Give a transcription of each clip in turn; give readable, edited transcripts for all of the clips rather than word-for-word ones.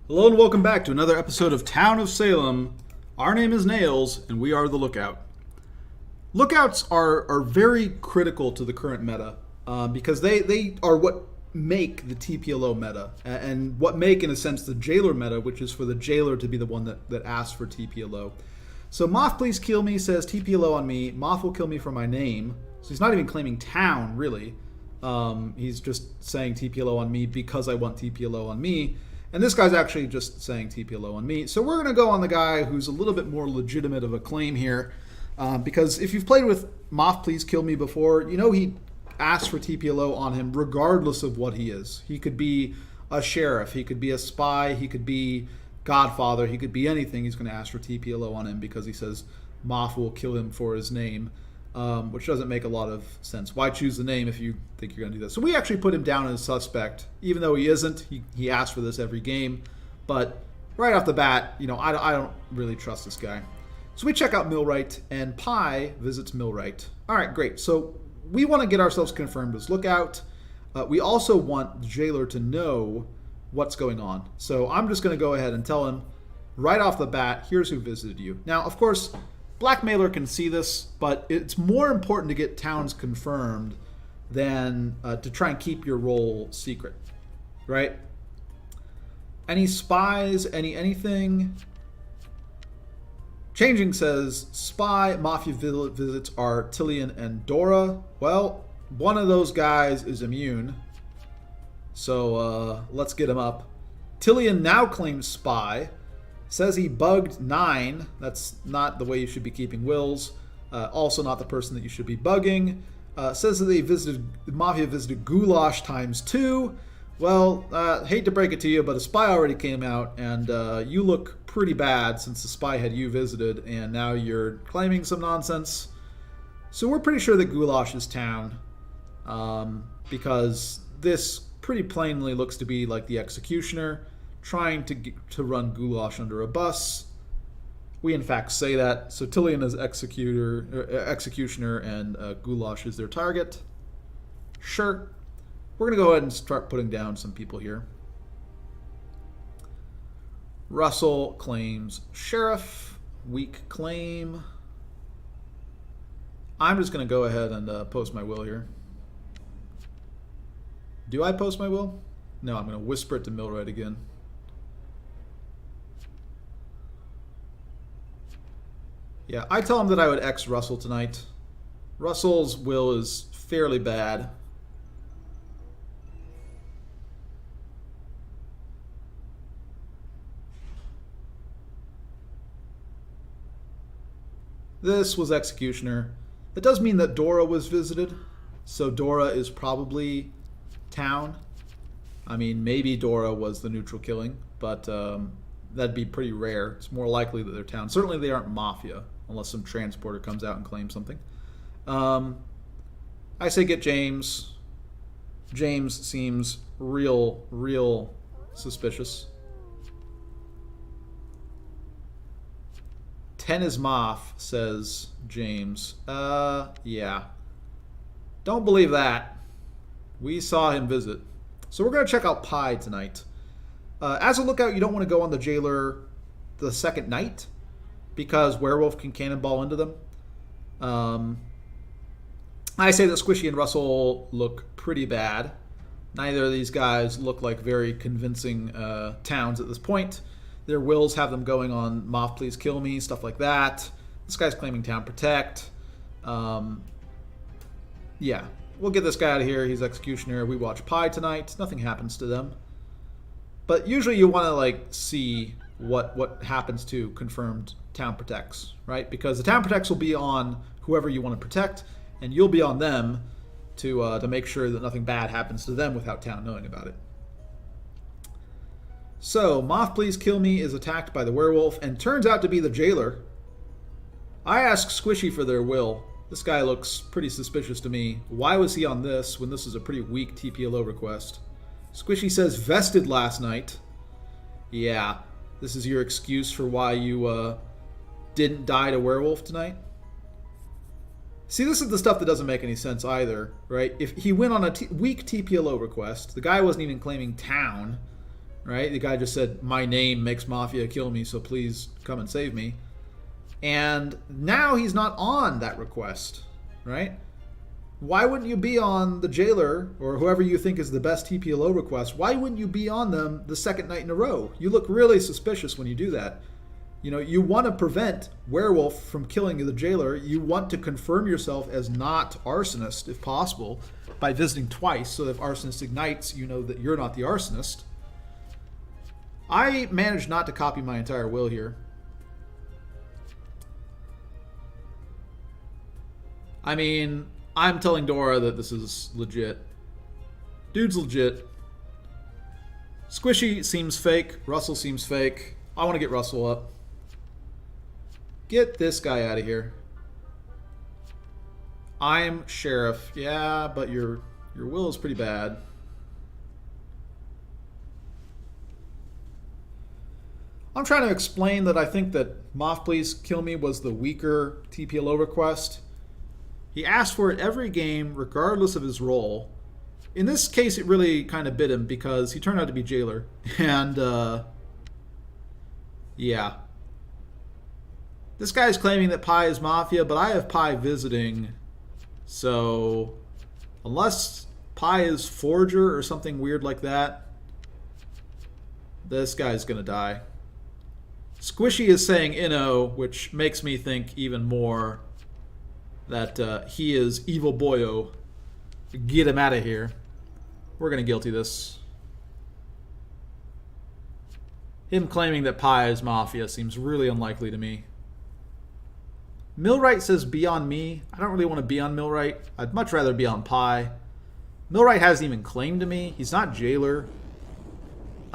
Hello and welcome back to another episode of Town of Salem. Our name is Nails, and we are the Lookout. Lookouts are very critical to the current meta because they are what make the TPLO meta, and what make, in a sense, the jailer meta, which is for the jailer to be the one that asks for TPLO. So Moth, please kill me, says TPLO on me. Moth will kill me for my name. So he's not even claiming town, really. He's just saying TPLO on me because I want TPLO on me. And this guy's actually just saying TPLO on me. So we're going to go on the guy who's a little bit more legitimate of a claim here. Because if you've played with Moth Please Kill Me before, you know he asks for TPLO on him regardless of what he is. He could be a sheriff. He could be a spy. He could be Godfather. He could be anything. He's going to ask for TPLO on him because he says Moth will kill him for his name. Which doesn't make a lot of sense. Why choose the name if you think you're going to do that? So we actually put him down as a suspect, even though he isn't. He asks for this every game. But right off the bat, I don't really trust this guy. So we check out Millwright, and Pi visits Millwright. All right, great. So we want to get ourselves confirmed as Lookout. We also want the jailer to know what's going on. So I'm just going to go ahead and tell him right off the bat, here's who visited you. Now, of course, Blackmailer can see this, but it's more important to get towns confirmed than to try and keep your role secret, right? Any spies, anything? Changing says, spy mafia visits are Tillian and Dora. Well, one of those guys is immune, so let's get him up. Tillian now claims spy. Says he bugged 9. That's not the way you should be keeping wills. Also not the person that you should be bugging. Says that the mafia visited Goulash ×2. Well, hate to break it to you, but a spy already came out, and you look pretty bad since the spy had you visited, and now you're claiming some nonsense. So we're pretty sure that Goulash is town, because this pretty plainly looks to be like the executioner trying to run Goulash under a bus. We in fact say that. So Tillian is executioner, and Goulash is their target. Sure. We're going to go ahead and start putting down some people here. Russell claims sheriff. Weak claim. I'm just going to go ahead and post my will here. Do I post my will? No, I'm going to whisper it to Millwright again. Yeah, I tell him that I would X Russell tonight. Russell's will is fairly bad. This was executioner. That does mean that Dora was visited. So Dora is probably town. I mean, maybe Dora was the neutral killing, but that'd be pretty rare. It's more likely that they're town. Certainly they aren't mafia, unless some transporter comes out and claims something. I say get James. James seems real suspicious. 10 is Moth, says James. Yeah. Don't believe that. We saw him visit. So we're going to check out Pi tonight. As a Lookout, you don't want to go on the jailer the second night, because Werewolf can cannonball into them. I say that Squishy and Russell look pretty bad. Neither of these guys look like very convincing towns at this point. Their wills have them going on Moth Please Kill Me, stuff like that. This guy's claiming Town Protect. Yeah, we'll get this guy out of here. He's executioner. We watch Pi tonight. Nothing happens to them. But usually you want to see what happens to confirmed Town Protects, right? Because the Town Protects will be on whoever you want to protect, and you'll be on them to make sure that nothing bad happens to them without Town knowing about it. So, Moth Please Kill Me is attacked by the werewolf and turns out to be the jailer. I ask Squishy for their will. This guy looks pretty suspicious to me. Why was he on this when this is a pretty weak TPLO request? Squishy says vested last night. Yeah, this is your excuse for why you didn't die to werewolf tonight? See, this is the stuff that doesn't make any sense either, right? If he went on a weak TPLO request, the guy wasn't even claiming town, right? The guy just said, my name makes mafia kill me, so please come and save me. And now he's not on that request, right? Why wouldn't you be on the jailer or whoever you think is the best TPLO request? Why wouldn't you be on them the second night in a row? You look really suspicious when you do that. You know, you want to prevent Werewolf from killing the jailer. You want to confirm yourself as not arsonist, if possible, by visiting twice, so that if arsonist ignites, you know that you're not the arsonist. I managed not to copy my entire will here. I mean, I'm telling Dora that this is legit. Dude's legit. Squishy seems fake. Russell seems fake. I want to get Russell up. Get this guy out of here. I'm sheriff. Yeah, but your will is pretty bad. I'm trying to explain that I think that Moff Please Kill Me was the weaker TPLO request. He asked for it every game, regardless of his role. In this case, it really kind of bit him because he turned out to be jailer. And, yeah. This guy's claiming that Pi is Mafia, but I have Pi visiting. So, unless Pi is Forger or something weird like that, this guy's gonna die. Squishy is saying Inno, which makes me think even more that he is Evil Boyo. Get him out of here. We're gonna guilty this. Him claiming that Pi is Mafia seems really unlikely to me. Millwright says be on me. I don't really want to be on Millwright. I'd much rather be on Pi. Millwright hasn't even claimed to me. He's not jailer.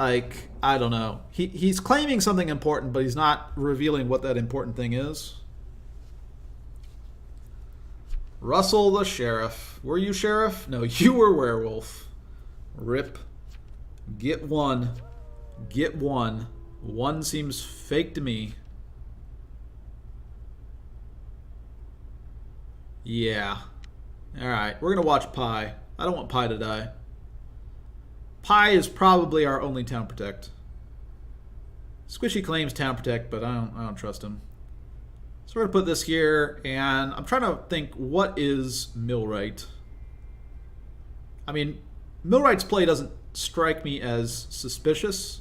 Like, I don't know. He's claiming something important, but he's not revealing what that important thing is. Russell the sheriff. Were you sheriff? No, you were werewolf. Rip. Get one. Get one. One seems fake to me. Yeah. Alright, we're going to watch Pi. I don't want Pi to die. Pi is probably our only Town Protect. Squishy claims Town Protect, but I don't trust him. So we're going to put this here, and I'm trying to think, what is Millwright? I mean, Millwright's play doesn't strike me as suspicious,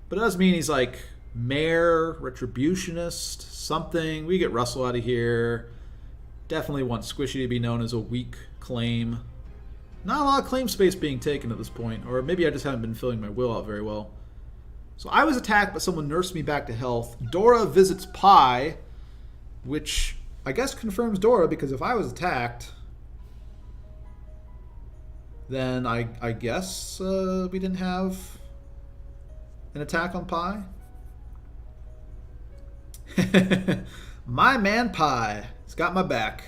but it does mean he's like mayor, retributionist, something. We get Russell out of here. Definitely want Squishy to be known as a weak claim. Not a lot of claim space being taken at this point, or maybe I just haven't been filling my will out very well. So I was attacked, but someone nursed me back to health. Dora visits Pi, which I guess confirms Dora, because if I was attacked, then I guess we didn't have an attack on Pi. My man Pi. He's got my back.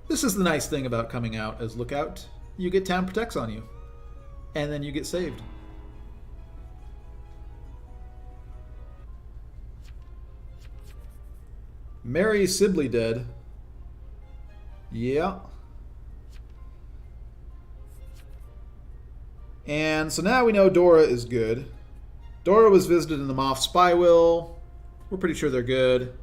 This is the nice thing about coming out as Lookout. You get Town Protects on you. And then you get saved. Mary Sibley dead. Yeah. And so now we know Dora is good. Dora was visited in the Moff Spy Will. We're pretty sure they're good.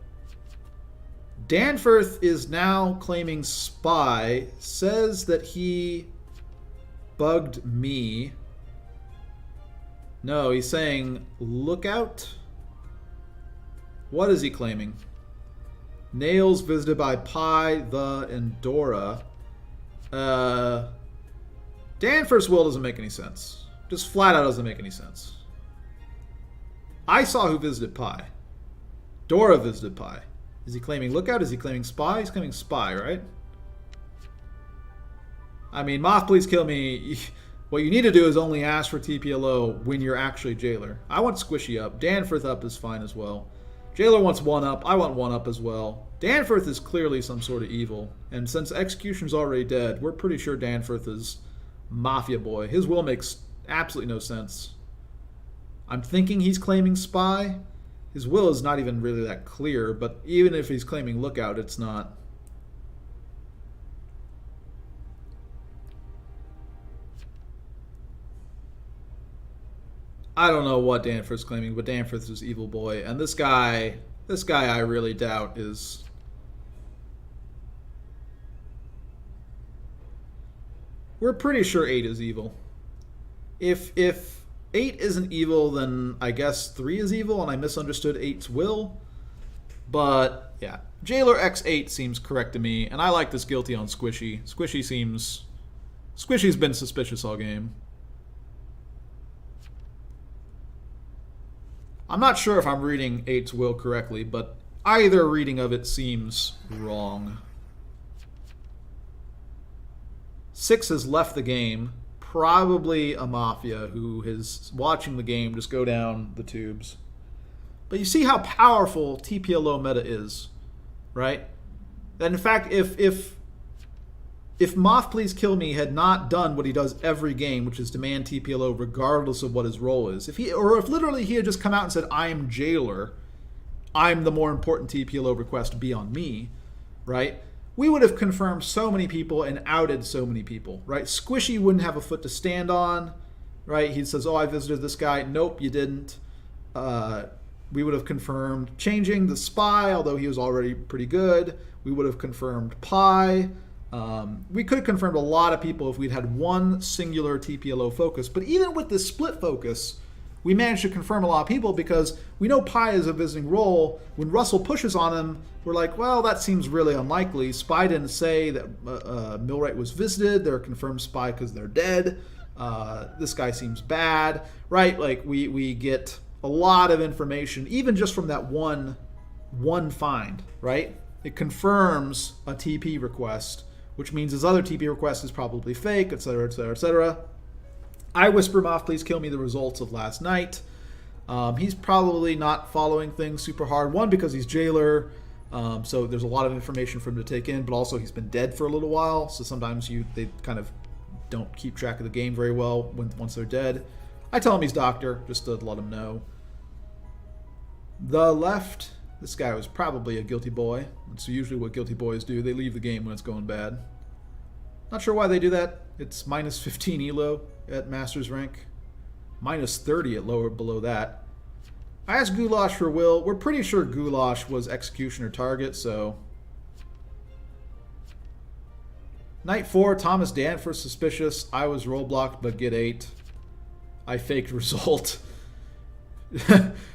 Danforth is now claiming Spy. Says that he bugged me. No, he's saying Lookout. What is he claiming? Nails visited by Pi, and Dora. Danforth's will doesn't make any sense. Just flat out doesn't make any sense. I saw who visited Pi. Dora visited Pi. Is he claiming Lookout? Is he claiming Spy? He's claiming Spy, right? I mean, Moff, please kill me. What you need to do is only ask for TPLO when you're actually jailer. I want Squishy up. Danforth up is fine as well. Jailer wants one up. I want one up as well. Danforth is clearly some sort of evil. And since Executioner's already dead, we're pretty sure Danforth is Mafia Boy. His will makes absolutely no sense. I'm thinking he's claiming Spy. His will is not even really that clear, but even if he's claiming Lookout, it's not. I don't know what Danforth's claiming, but Danforth is evil boy, and this guy I really doubt is. We're pretty sure 8 is evil. If 8 isn't evil, then I guess 3 is evil, and I misunderstood 8's will. But yeah, Jailer X8 seems correct to me, and I like this guilty on Squishy. Squishy's been suspicious all game. I'm not sure if I'm reading 8's will correctly, but either reading of it seems wrong. 6 has left the game, probably a mafia who is watching the game just go down the tubes. But you see how powerful TPLO meta is, right? And in fact, if Moth Please Kill Me had not done what he does every game, which is demand TPLO regardless of what his role is, if literally he had just come out and said, I am Jailer, I'm the more important TPLO request, be on me, right? We would have confirmed so many people and outed so many people, right? Squishy wouldn't have a foot to stand on, right? He says, oh, I visited this guy. Nope, you didn't. We would have confirmed changing the spy, although he was already pretty good. We would have confirmed Pi. We could have confirmed a lot of people if we'd had one singular TPLO focus. But even with this split focus, we managed to confirm a lot of people because we know Pi is a visiting role. When Russell pushes on him, we're like, well, that seems really unlikely. Spy didn't say that Millwright was visited. They're a confirmed spy because they're dead. This guy seems bad, right? Like we get a lot of information, even just from that one find, right? It confirms a TP request, which means his other TP request is probably fake, etc., etc., etc. I whisper Moth, please kill me the results of last night. He's probably not following things super hard. One, because he's Jailer, so there's a lot of information for him to take in, but also he's been dead for a little while, so sometimes they kind of don't keep track of the game very well once they're dead. I tell him he's Doctor, just to let him know. The left, this guy was probably a guilty boy. That's usually what guilty boys do. They leave the game when it's going bad. Not sure why they do that. It's minus 15 elo at Master's rank. Minus 30 at below that. I asked Goulash for Will. We're pretty sure Goulash was executioner target, so... Night 4, Thomas Danforth suspicious. I was role blocked, but get 8. I faked result.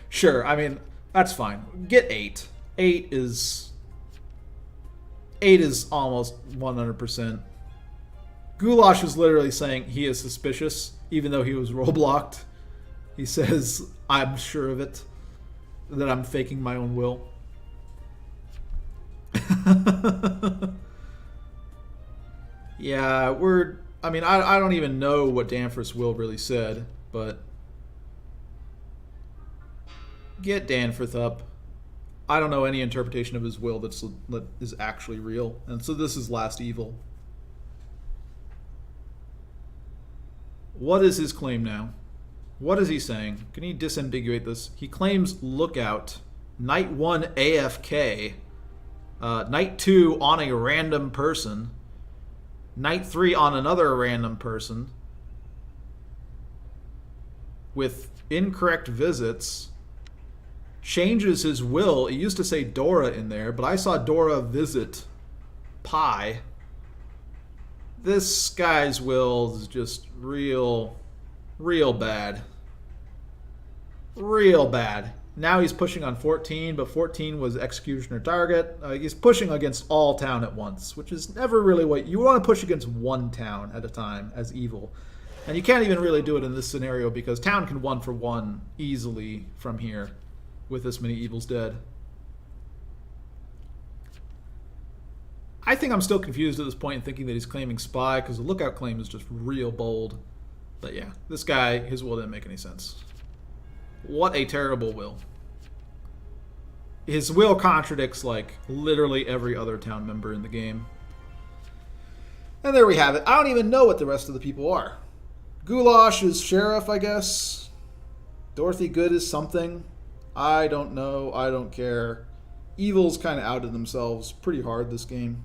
Sure, I mean, that's fine. Get 8. 8 is almost 100%. Goulash is literally saying he is suspicious, even though he was role blocked. He says, I'm sure of it, that I'm faking my own will. Yeah, I mean, I don't even know what Danforth's will really said, but get Danforth up. I don't know any interpretation of his will that is actually real, and so this is last evil. What is his claim now? What is he saying? Can he disambiguate this? He claims lookout, night 1 AFK, night 2 on a random person, night 3 on another random person, with incorrect visits, changes his will. It used to say Dora in there, but I saw Dora visit Pi. This guy's will is just real bad. Real bad. Now he's pushing on 14, but 14 was executioner target. He's pushing against all town at once, which is never really what you want to push against one town at a time as evil. And you can't even really do it in this scenario because town can 1-for-1 easily from here with this many evils dead. I think I'm still confused at this point in thinking that he's claiming spy because the lookout claim is just real bold. But yeah, this guy, his will didn't make any sense. What a terrible will. His will contradicts like literally every other town member in the game. And there we have it. I don't even know what the rest of the people are. Goulash is sheriff, I guess. Dorothy Good is something. I don't know. I don't care. Evil's kind of outed themselves pretty hard this game.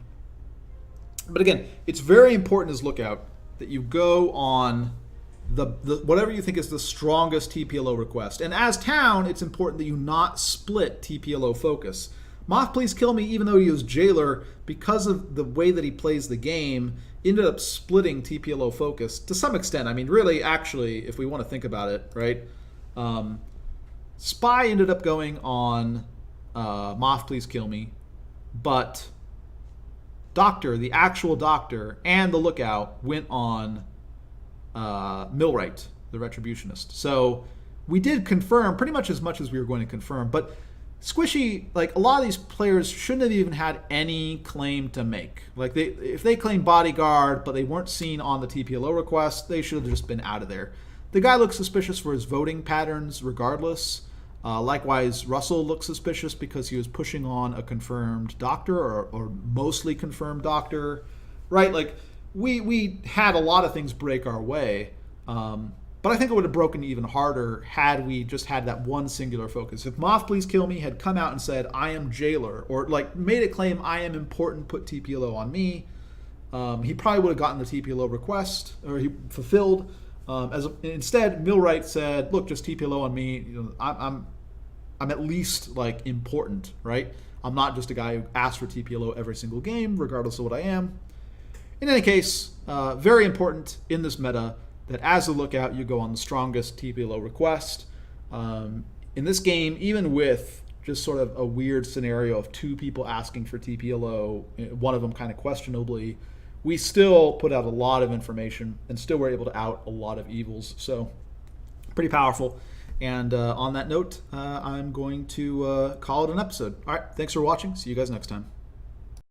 But again, it's very important as lookout that you go on the whatever you think is the strongest TPLO request. And as town, it's important that you not split TPLO focus. Moth Please Kill Me, even though he was jailer, because of the way that he plays the game, ended up splitting TPLO focus to some extent. I mean, really, actually, if we want to think about it, right? Spy ended up going on Moth Please Kill Me, but Doctor, the actual Doctor, and the Lookout went on Millwright, the Retributionist. So we did confirm pretty much as we were going to confirm, but Squishy, like, a lot of these players shouldn't have even had any claim to make. Like, if they claimed bodyguard, but they weren't seen on the TPLO request, they should have just been out of there. The guy looks suspicious for his voting patterns regardless. Likewise, Russell looks suspicious because he was pushing on a confirmed doctor or mostly confirmed doctor, right? Like, we had a lot of things break our way, but I think it would have broken even harder had we just had that one singular focus. If Moth Please Kill Me had come out and said, I am jailer, or like made a claim, I am important, put TPLO on me, he probably would have gotten the TPLO request, or he fulfilled. Instead, Millwright said, look, just TPLO on me. You know, I'm at least like important, right? I'm not just a guy who asks for TPLO every single game, regardless of what I am. In any case, very important in this meta that as a Lookout, you go on the strongest TPLO request. In this game, even with just sort of a weird scenario of two people asking for TPLO, one of them kind of questionably, we still put out a lot of information and still were able to out a lot of evils. So pretty powerful. And on that note, I'm going to call it an episode. All right, thanks for watching. See you guys next time.